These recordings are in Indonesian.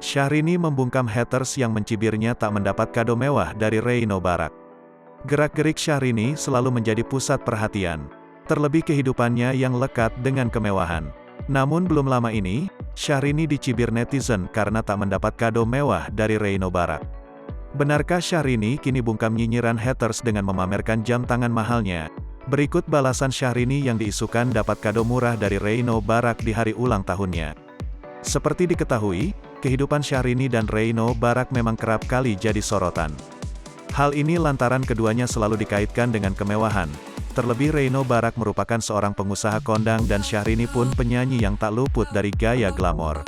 Syahrini membungkam haters yang mencibirnya tak mendapat kado mewah dari Reino Barak. Gerak-gerik Syahrini selalu menjadi pusat perhatian, terlebih kehidupannya yang lekat dengan kemewahan. Namun belum lama ini, Syahrini dicibir netizen karena tak mendapat kado mewah dari Reino Barak. Benarkah Syahrini kini bungkam nyinyiran haters dengan memamerkan jam tangan mahalnya? Berikut balasan Syahrini yang diisukan dapat kado murah dari Reino Barak di hari ulang tahunnya. Seperti diketahui, kehidupan Syahrini dan Reino Barak memang kerap kali jadi sorotan. Hal ini lantaran keduanya selalu dikaitkan dengan kemewahan. Terlebih Reino Barak merupakan seorang pengusaha kondang dan Syahrini pun penyanyi yang tak luput dari gaya glamor.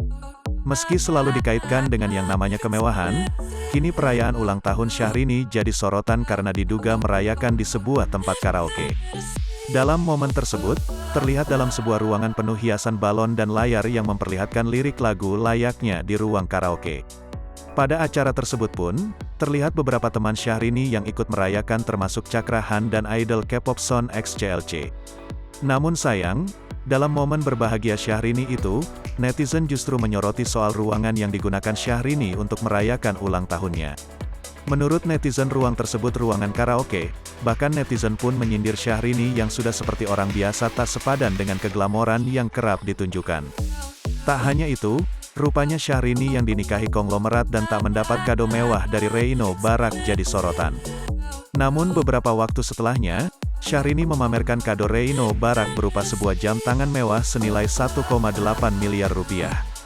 Meski selalu dikaitkan dengan yang namanya kemewahan, kini perayaan ulang tahun Syahrini jadi sorotan karena diduga merayakan di sebuah tempat karaoke. Dalam momen tersebut, terlihat dalam sebuah ruangan penuh hiasan balon dan layar yang memperlihatkan lirik lagu layaknya di ruang karaoke. Pada acara tersebut pun, terlihat beberapa teman Syahrini yang ikut merayakan termasuk Cakra Khan dan idol K-pop Son X CLC. Namun sayang, dalam momen berbahagia Syahrini itu, netizen justru menyoroti soal ruangan yang digunakan Syahrini untuk merayakan ulang tahunnya. Menurut netizen ruang tersebut ruangan karaoke, bahkan netizen pun menyindir Syahrini yang sudah seperti orang biasa tak sepadan dengan keglamoran yang kerap ditunjukkan. Tak hanya itu, rupanya Syahrini yang dinikahi konglomerat dan tak mendapat kado mewah dari Reino Barak jadi sorotan. Namun beberapa waktu setelahnya, Syahrini memamerkan kado Reino Barak berupa sebuah jam tangan mewah senilai 1,8 miliar rupiah.